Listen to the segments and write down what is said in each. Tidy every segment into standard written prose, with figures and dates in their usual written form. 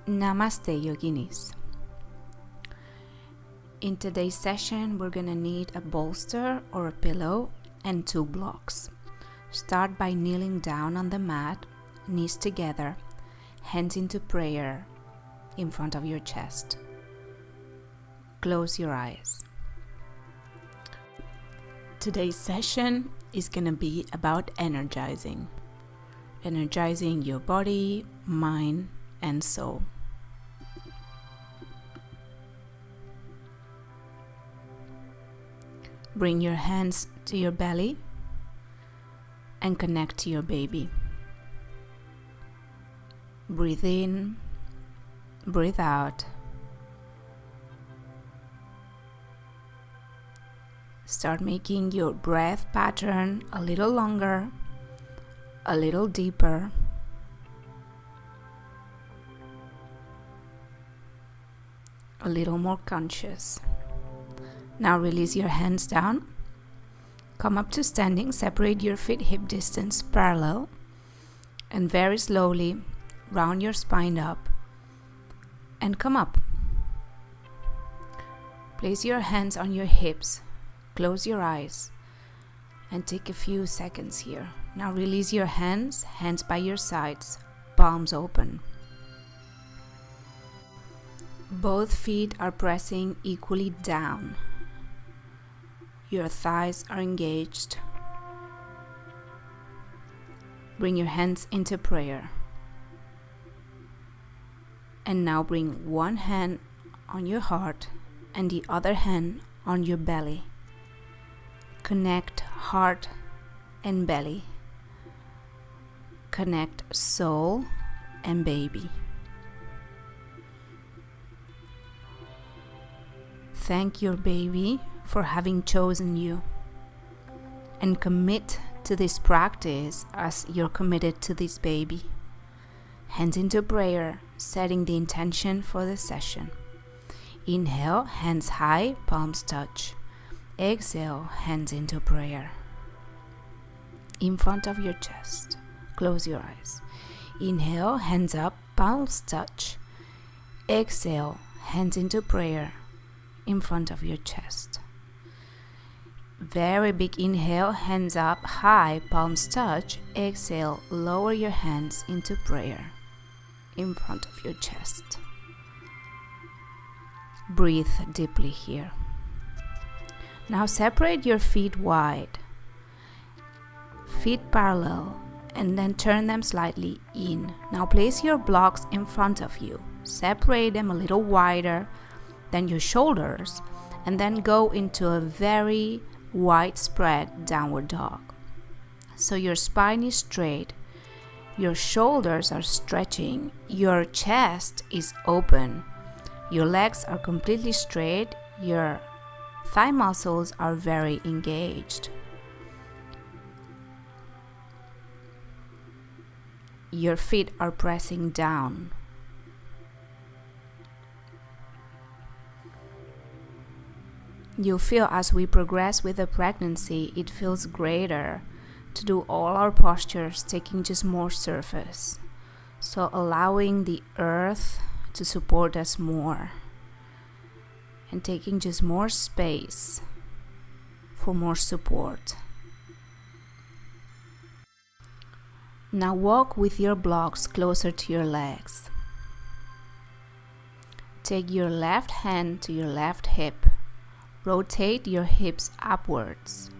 Namaste, yoginis. In today's session, we're going to need a bolster or a pillow and 2 blocks. Start by kneeling down on the mat, knees together, hands into prayer in front of your chest. Close your eyes. Today's session is going to be about energizing your body, mind, and soul. Bring your hands to your belly and connect to your baby. Breathe in, breathe out. Start making your breath pattern a little longer, a little deeper. A little more conscious. Now release your hands down. Come up to standing, separate your feet hip distance parallel, and very slowly round your spine up and come up. Place your hands on your hips, close your eyes, and take a few seconds here. Now release your hands by your sides, palms open. Both feet are pressing equally down. Your thighs are engaged. Bring your hands into prayer. And now bring one hand on your heart and the other hand on your belly. Connect heart and belly. Connect soul and baby. Thank your baby for having chosen you, and commit to this practice as you're committed to this baby. Hands into prayer, setting the intention for the session. Inhale, hands high, palms touch. Exhale, hands into prayer. In front of your chest, close your eyes. Inhale, hands up, palms touch. Exhale, hands into prayer. In front of your chest. Very big inhale, hands up high, palms touch. Exhale, lower your hands into prayer in front of your chest. Breathe deeply here. Now separate your feet wide, feet parallel, and then turn them slightly in. Now place your blocks in front of you. Separate them a little wider than your shoulders, and then go into a very widespread downward dog. So your spine is straight, your shoulders are stretching, your chest is open, your legs are completely straight, your thigh muscles are very engaged. Your feet are pressing down. You feel as we progress with the pregnancy, it feels greater to do all our postures taking just more surface. So allowing the earth to support us more and taking just more space for more support. Now walk with your blocks closer to your legs. Take your left hand to your left hip. Rotate your hips upwards.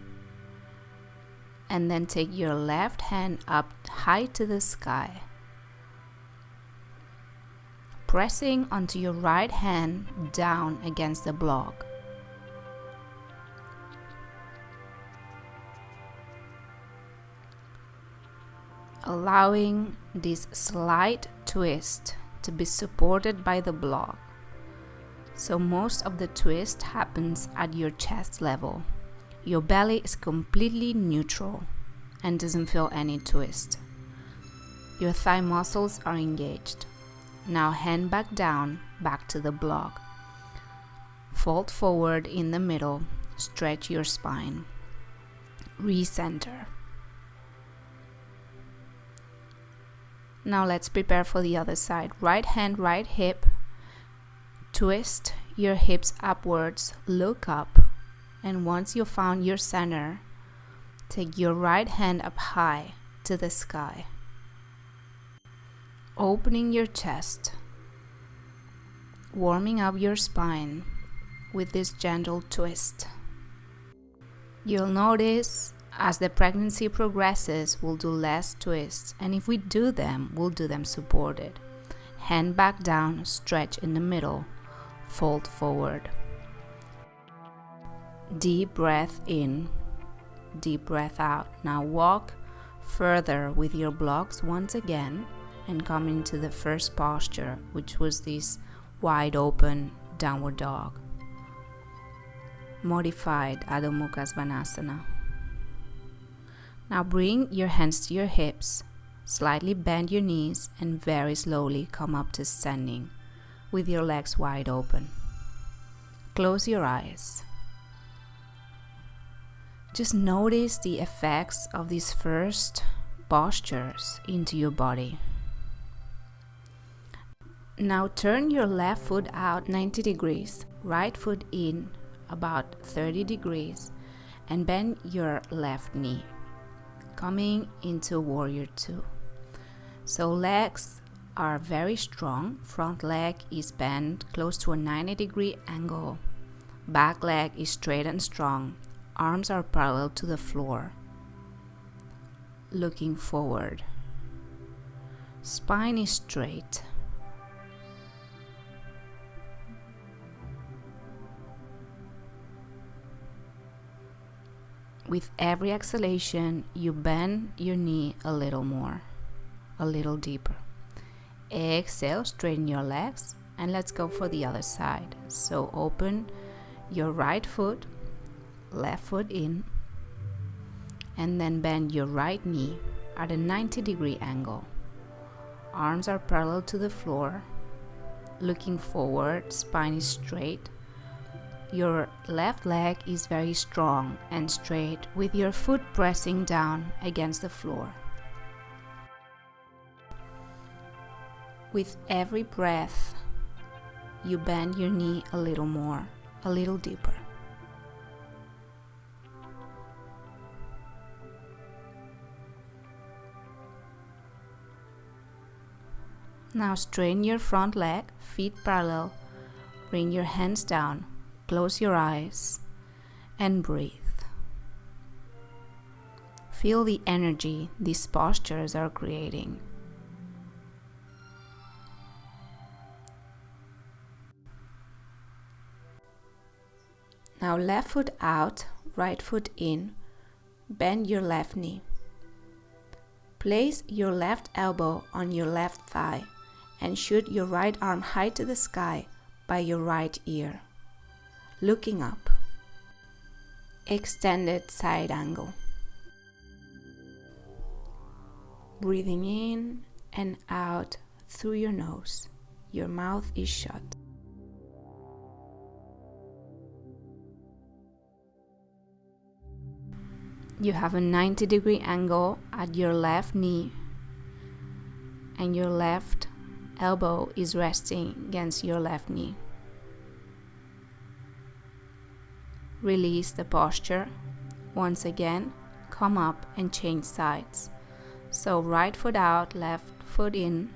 And then take your left hand up high to the sky. Pressing onto your right hand down against the block. Allowing this slight twist to be supported by the block. So most of the twist happens at your chest level. Your belly is completely neutral and doesn't feel any twist. Your thigh muscles are engaged. Now hand back down, back to the block. Fold forward in the middle, stretch your spine. Recenter. Now let's prepare for the other side. Right hand, right hip. Twist your hips upwards, look up, and once you found your center, take your right hand up high to the sky, opening your chest, warming up your spine with this gentle twist. You'll notice as the pregnancy progresses, we'll do less twists, and if we do them, we'll do them supported. Hand back down, stretch in the middle, fold forward. Deep breath in, deep breath out. Now walk further with your blocks once again and come into the first posture, which was this wide open downward dog. Modified Adho Mukha Svanasana. Now bring your hands to your hips, slightly bend your knees, and very slowly come up to standing with your legs wide open. Close your eyes. Just notice the effects of these first postures into your body. Now turn your left foot out 90 degrees, right foot in about 30 degrees, and bend your left knee, coming into Warrior Two. So legs are very strong. Front leg is bent close to a 90-degree angle. Back leg is straight and strong. Arms are parallel to the floor, looking forward. Spine is straight. With every exhalation, you bend your knee a little more, a little deeper. Exhale, straighten your legs, and let's go for the other side. So open your right foot, left foot in, and then bend your right knee at a 90-degree angle. Arms are parallel to the floor, looking forward, spine is straight. Your left leg is very strong and straight with your foot pressing down against the floor. With every breath, you bend your knee a little more, a little deeper. Now straighten your front leg, feet parallel, bring your hands down, close your eyes, and breathe. Feel the energy these postures are creating. Now left foot out, right foot in, bend your left knee. Place your left elbow on your left thigh and shoot your right arm high to the sky by your right ear, looking up. Extended side angle. Breathing in and out through your nose. Your mouth is shut. You have a 90-degree angle at your left knee, and your left elbow is resting against your left knee. Release the posture. Once again, come up and change sides. So right foot out, left foot in,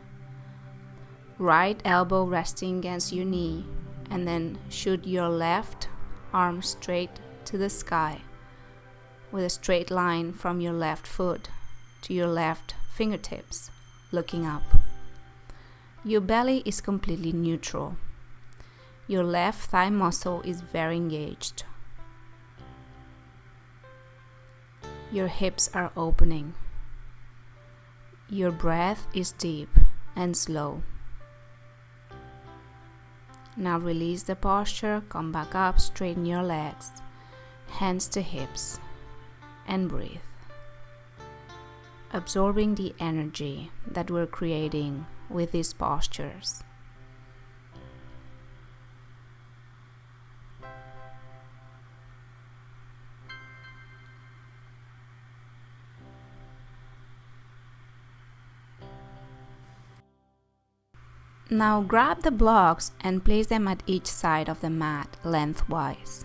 right elbow resting against your knee, and then shoot your left arm straight to the sky with a straight line from your left foot to your left fingertips, looking up. Your belly is completely neutral. Your left thigh muscle is very engaged. Your hips are opening. Your breath is deep and slow. Now release the posture, come back up, straighten your legs, hands to hips, and breathe. Absorbing the energy that we're creating with these postures. Now grab the blocks and place them at each side of the mat lengthwise.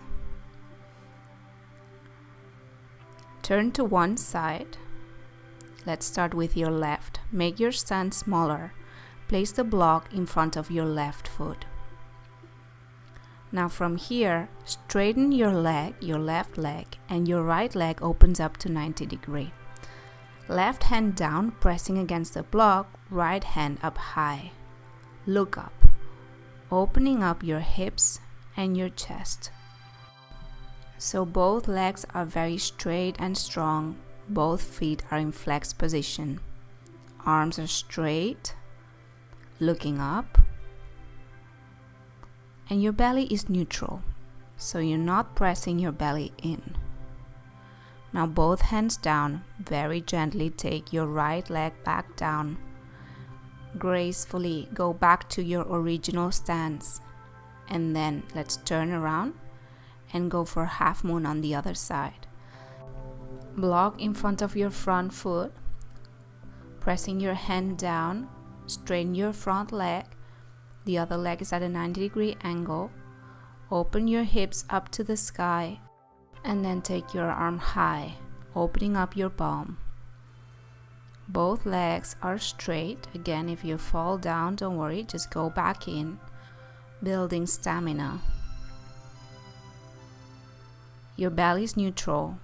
Turn to one side. Let's start with your left. Make your stand smaller. Place the block in front of your left foot. Now from here, straighten your leg, your left leg, and your right leg opens up to 90 degrees. Left hand down, pressing against the block, right hand up high. Look up, opening up your hips and your chest. So both legs are very straight and strong. Both feet are in flex position. Arms are straight, looking up. And your belly is neutral, so you're not pressing your belly in. Now both hands down, very gently take your right leg back down. Gracefully go back to your original stance. And then let's turn around and go for half moon on the other side. Block in front of your front foot, pressing your hand down, straighten your front leg. The other leg is at a 90-degree angle. Open your hips up to the sky and then take your arm high, opening up your palm. Both legs are straight. Again, if you fall down, don't worry, just go back in, building stamina. Your belly is neutral.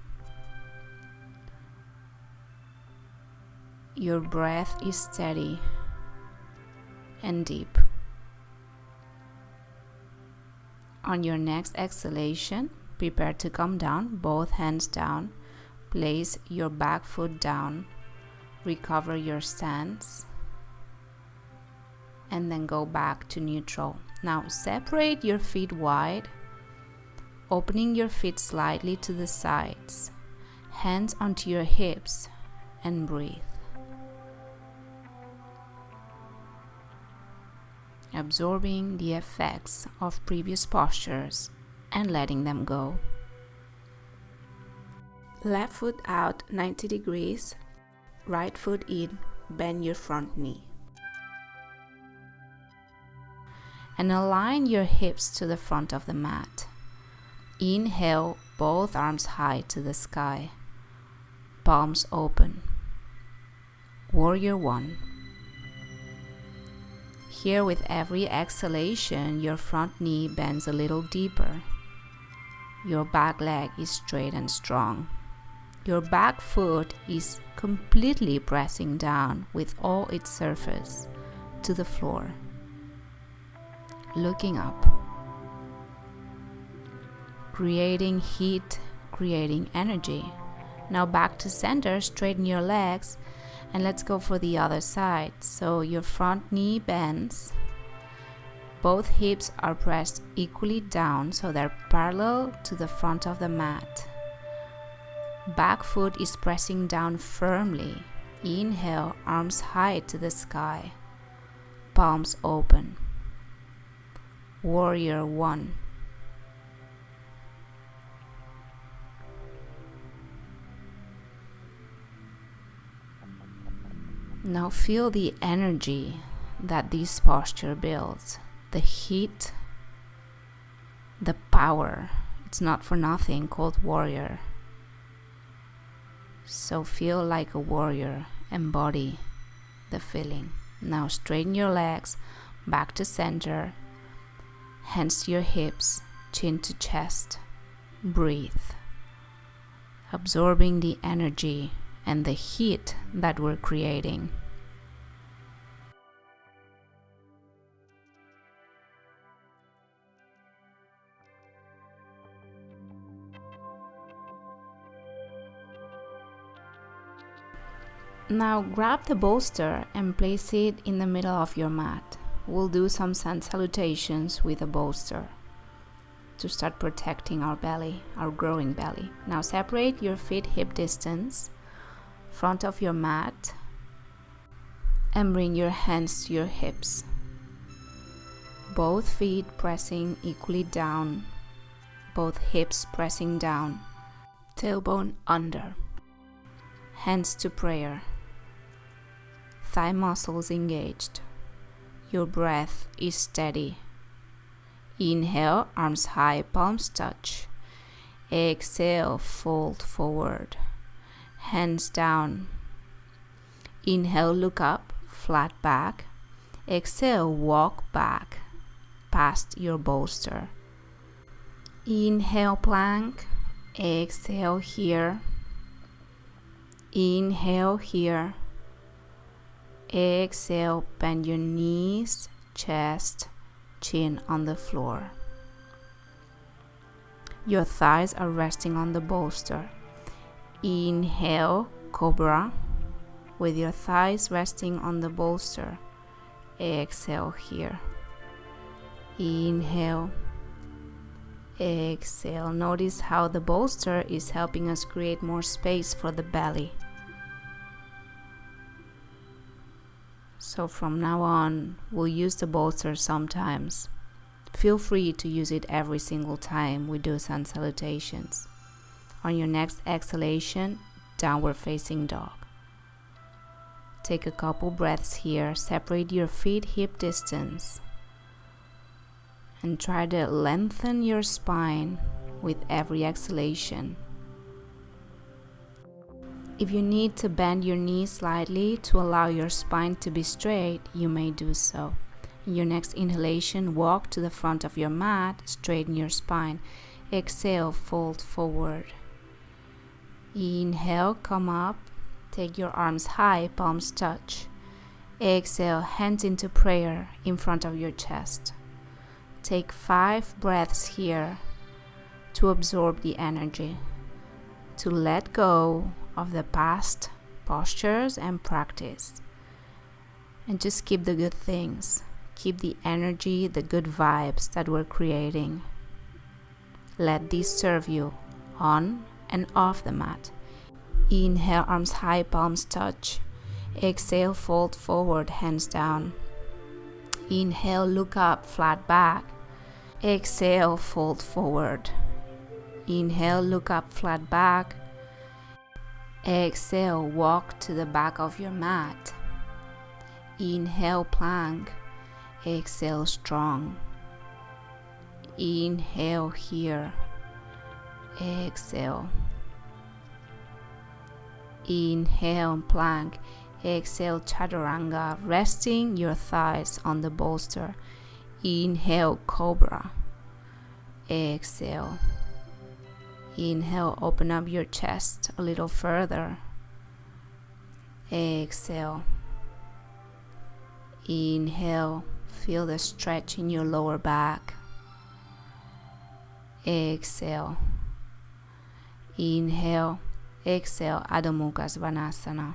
Your breath is steady and deep. On your next exhalation, prepare to come down, both hands down. Place your back foot down. Recover your stance. And then go back to neutral. Now separate your feet wide, opening your feet slightly to the sides. Hands onto your hips and breathe. Absorbing the effects of previous postures and letting them go. Left foot out 90 degrees, right foot in, bend your front knee. And align your hips to the front of the mat. Inhale, both arms high to the sky, palms open. Warrior One. Here, with every exhalation, your front knee bends a little deeper. Your back leg is straight and strong. Your back foot is completely pressing down with all its surface to the floor. Looking up. Creating heat, creating energy. Now back to center, straighten your legs. And let's go for the other side. So your front knee bends. Both hips are pressed equally down, so they're parallel to the front of the mat. Back foot is pressing down firmly. Inhale, arms high to the sky. Palms open. Warrior One. Now feel the energy that this posture builds. The heat, the power. It's not for nothing called warrior. So feel like a warrior. Embody the feeling. Now straighten your legs, back to center. Hands to your hips, chin to chest. Breathe. Absorbing the energy and the heat that we're creating. Now grab the bolster and place it in the middle of your mat. We'll do some sun salutations with the bolster to start protecting our belly, our growing belly. Now separate your feet hip distance, front of your mat, and bring your hands to your hips. Both feet pressing equally down, both hips pressing down, tailbone under. Hands to prayer. Thigh muscles engaged. your breath is steady. Inhale, arms high, palms touch. Exhale, fold forward, hands down. Inhale, look up, flat back. Exhale, walk back past your bolster. Inhale, plank. Exhale here. Inhale here. Exhale, bend your knees, chest, chin on the floor. Your thighs are resting on the bolster. Inhale, cobra, with your thighs resting on the bolster. Exhale here. Inhale. Exhale. Notice how the bolster is helping us create more space for the belly. So from now on, we'll use the bolster sometimes. Feel free to use it every single time we do sun salutations. On your next exhalation, downward facing dog. Take a couple breaths here. Separate your feet hip distance. And try to lengthen your spine with every exhalation. If you need to bend your knees slightly to allow your spine to be straight, you may do so. In your next inhalation, walk to the front of your mat, straighten your spine. Exhale, fold forward. Inhale, come up, take your arms high, palms touch. Exhale, hands into prayer in front of your chest. Take 5 breaths here to absorb the energy, to let go of the past postures and practice. And just keep the good things. Keep the energy, the good vibes that we're creating. Let these serve you on and off the mat. Inhale, arms high, palms touch. Exhale, fold forward, hands down. Inhale, look up, flat back. Exhale, fold forward. Inhale, look up, flat back. Exhale, walk to the back of your mat. Inhale, plank. Exhale, strong. Inhale here. Exhale. Inhale, plank. Exhale, chaturanga, resting your thighs on the bolster. Inhale, cobra. Exhale. Inhale, open up your chest a little further. Exhale. Inhale, feel the stretch in your lower back. Exhale. Inhale. Exhale, Adho Mukha Svanasana.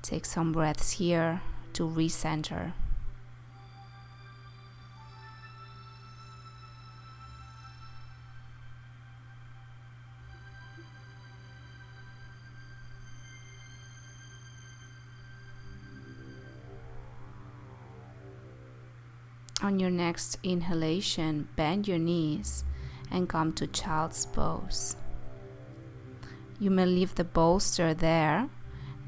Take some breaths here to recenter. On your next inhalation, bend your knees and come to child's pose. You may leave the bolster there,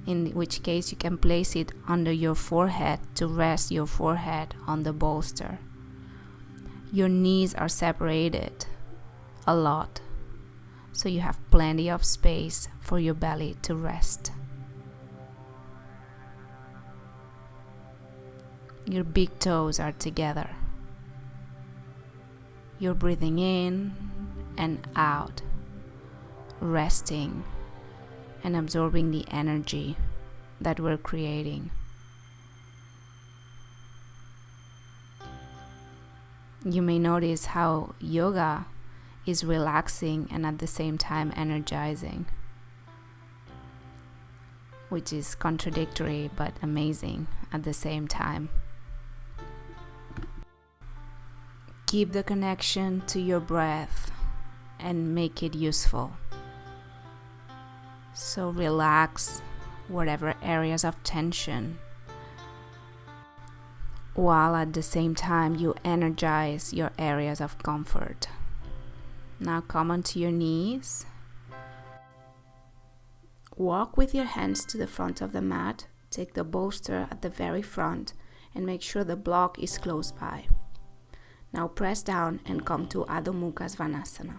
in which case you can place it under your forehead to rest your forehead on the bolster. Your knees are separated a lot, so you have plenty of space for your belly to rest. Your big toes are together. You're breathing in and out, resting and absorbing the energy that we're creating. You may notice how yoga is relaxing and at the same time energizing, which is contradictory but amazing at the same time. Keep the connection to your breath and make it useful. So relax whatever areas of tension, while at the same time you energize your areas of comfort. Now come onto your knees. Walk with your hands to the front of the mat. Take the bolster at the very front and make sure the block is close by. Now press down and come to Adho Mukha Svanasana.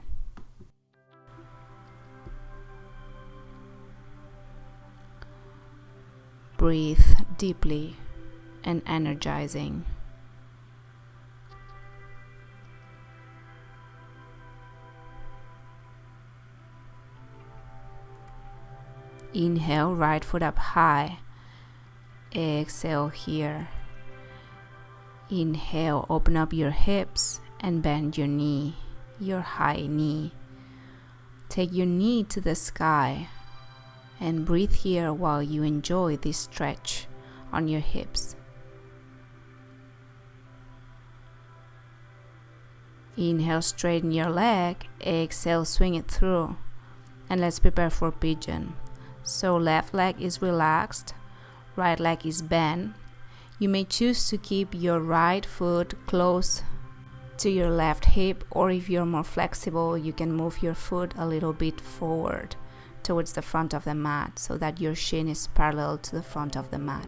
Breathe deeply and energizing. Inhale, right foot up high. Exhale here. Inhale, open up your hips and bend your knee, your high knee. Take your knee to the sky and breathe here while you enjoy this stretch on your hips. Inhale, straighten your leg. Exhale, swing it through. And let's prepare for pigeon. So left leg is relaxed, right leg is bent. You may choose to keep your right foot close to your left hip, or if you're more flexible, you can move your foot a little bit forward towards the front of the mat so that your shin is parallel to the front of the mat.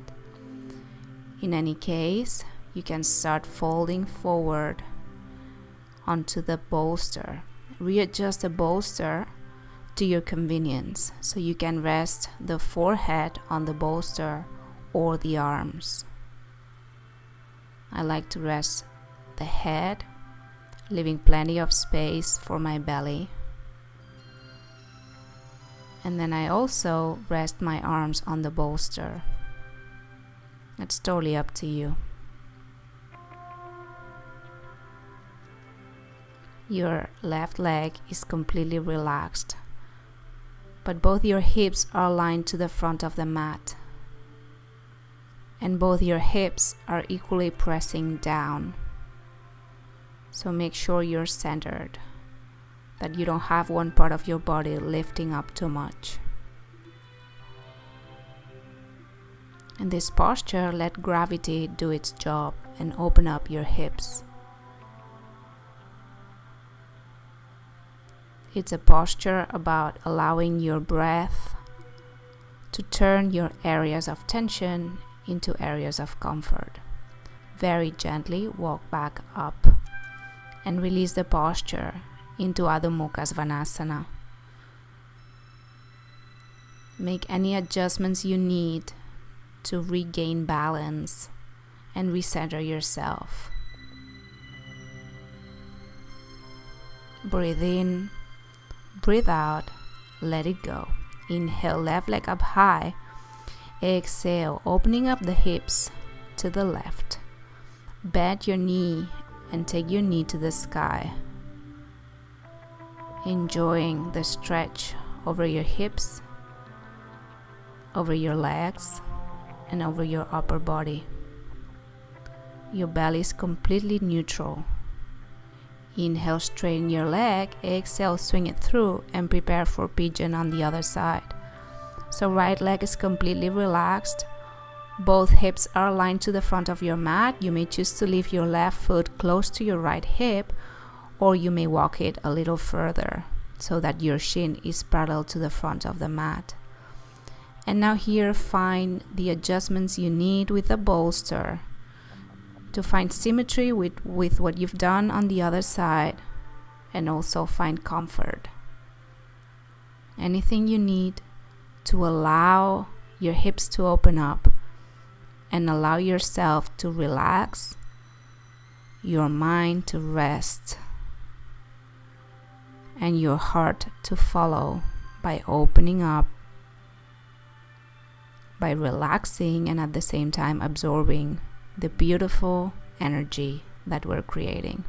In any case, you can start folding forward onto the bolster. Readjust the bolster to your convenience, so you can rest the forehead on the bolster or the arms. I like to rest the head, leaving plenty of space for my belly. And then I also rest my arms on the bolster. It's totally up to you. Your left leg is completely relaxed, but both your hips are aligned to the front of the mat, and both your hips are equally pressing down. So make sure you're centered, that you don't have one part of your body lifting up too much. In this posture, let gravity do its job and open up your hips. It's a posture about allowing your breath to turn your areas of tension into areas of comfort. Very gently walk back up and release the posture into Adho Mukha Svanasana. Make any adjustments you need to regain balance and recenter yourself. Breathe in. Breathe out, let it go. Inhale, left leg up high. Exhale, opening up the hips to the left. Bend your knee and take your knee to the sky. Enjoying the stretch over your hips, over your legs, and over your upper body. Your belly is completely neutral. Inhale, straighten your leg. Exhale, swing it through and prepare for pigeon on the other side. So right leg is completely relaxed. Both hips are aligned to the front of your mat. You may choose to leave your left foot close to your right hip, or you may walk it a little further so that your shin is parallel to the front of the mat. And now here, find the adjustments you need with the bolster to find symmetry with what you've done on the other side, and also find comfort. Anything you need to allow your hips to open up and allow yourself to relax, your mind to rest, and your heart to follow by opening up, by relaxing, and at the same time absorbing the beautiful energy that we're creating.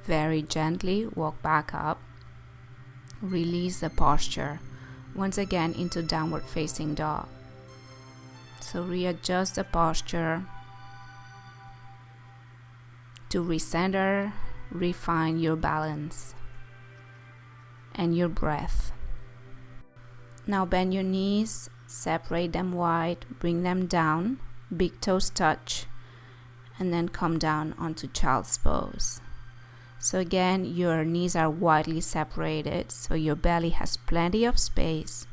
Very gently walk back up. Release the posture once again into downward facing dog. So readjust the posture to recenter refine your balance and your breath. Now bend your knees, separate them wide, bring them down, big toes touch, and then come down onto child's pose. So again, your knees are widely separated, so your belly has plenty of space.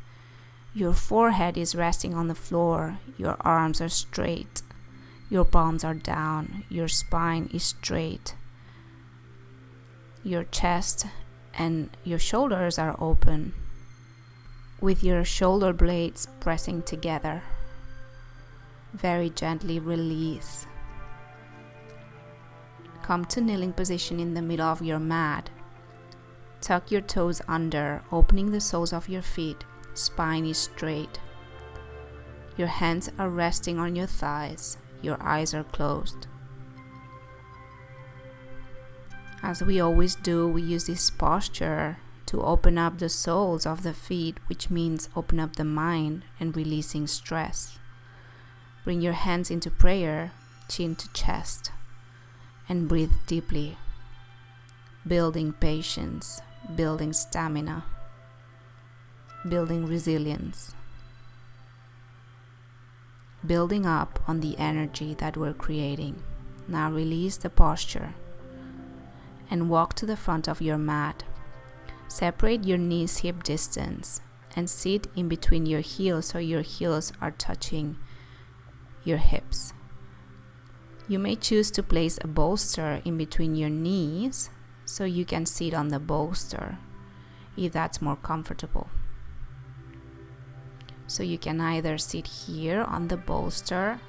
Your forehead is resting on the floor, your arms are straight, your palms are down, your spine is straight. Your chest and your shoulders are open, with your shoulder blades pressing together. Very gently release. Come to kneeling position in the middle of your mat. Tuck your toes under, opening the soles of your feet. Spine is straight. Your hands are resting on your thighs. Your eyes are closed. As we always do, we use this posture to open up the soles of the feet, which means open up the mind and releasing stress. Bring your hands into prayer, chin to chest, and breathe deeply, building patience, building stamina, building resilience, building up on the energy that we're creating. Now release the posture and walk to the front of your mat. Separate your knees hip distance and sit in between your heels so your heels are touching your hips. You may choose to place a bolster in between your knees so you can sit on the bolster if that's more comfortable. So you can either sit here on the bolster,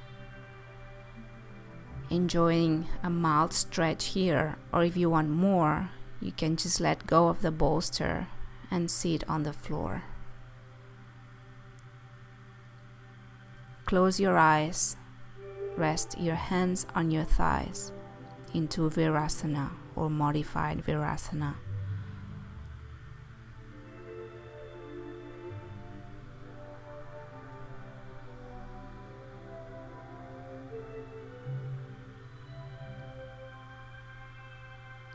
enjoying a mild stretch here, or if you want more, you can just let go of the bolster and sit on the floor. Close your eyes. Rest your hands on your thighs into Virasana or modified Virasana.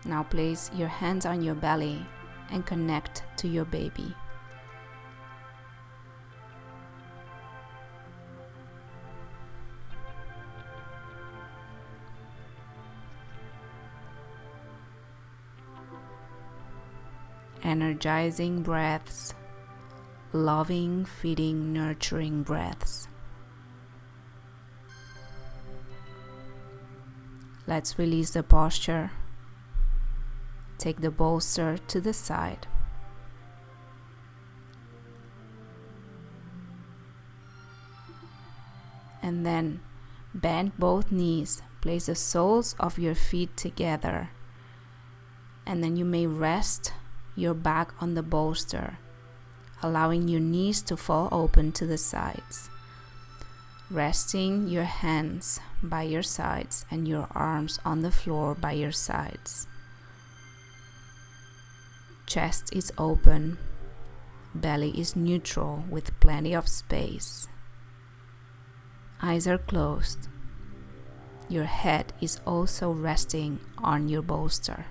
Now place your hands on your belly and connect to your baby. Energizing breaths, loving, feeding, nurturing breaths. Let's release the posture. Take the bolster to the side. And then bend both knees. Place the soles of your feet together. And then you may rest your back on the bolster, allowing your knees to fall open to the sides. Resting your hands by your sides and your arms on the floor by your sides. Chest is open, belly is neutral with plenty of space. Eyes are closed. Your head is also resting on your bolster.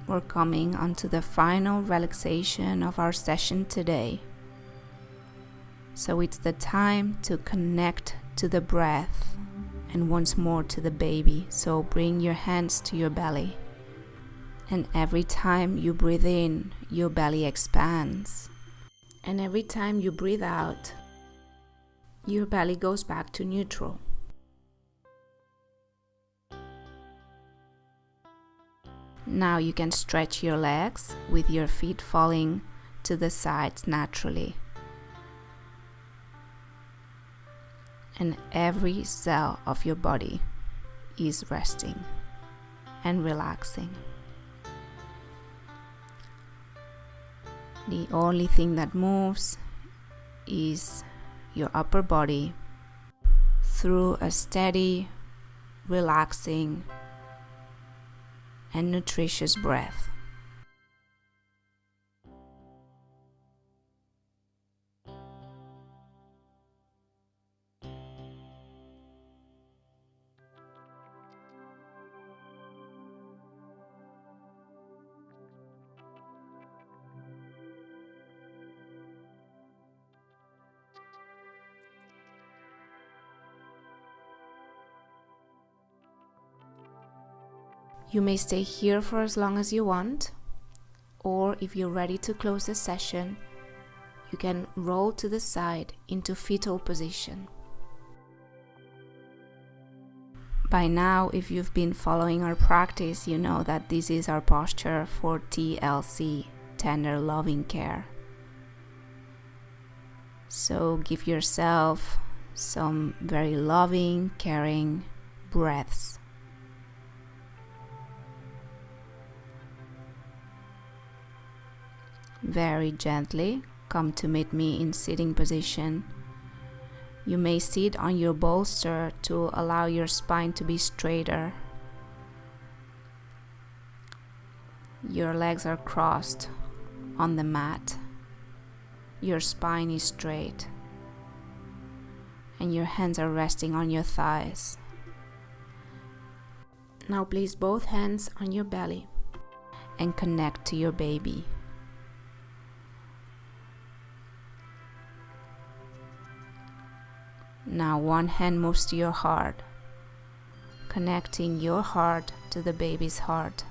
We're coming onto the final relaxation of our session today. So it's the time to connect to the breath and once more to the baby. So bring your hands to your belly. And every time you breathe in, your belly expands. And every time you breathe out, your belly goes back to neutral. Now you can stretch your legs with your feet falling to the sides naturally. And every cell of your body is resting and relaxing. The only thing that moves is your upper body through a steady, relaxing and nutritious breath. You may stay here for as long as you want, or if you're ready to close the session, you can roll to the side into fetal position. By now, if you've been following our practice, you know that this is our posture for TLC, tender loving care. So give yourself some very loving, caring breaths. Very gently come to meet me in sitting position. You may sit on your bolster to allow your spine to be straighter. Your legs are crossed on the mat. Your spine is straight. And your hands are resting on your thighs. Now place both hands on your belly and connect to your baby. Now one hand moves to your heart, connecting your heart to the baby's heart.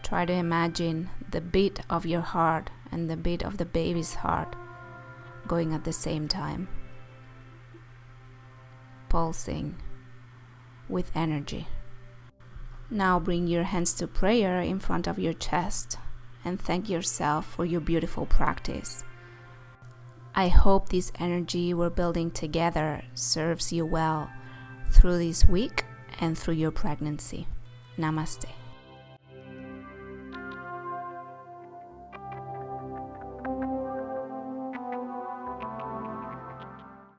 Try to imagine the beat of your heart and the beat of the baby's heart going at the same time, pulsing with energy. Now bring your hands to prayer in front of your chest and thank yourself for your beautiful practice. I hope this energy we're building together serves you well through this week and through your pregnancy. Namaste.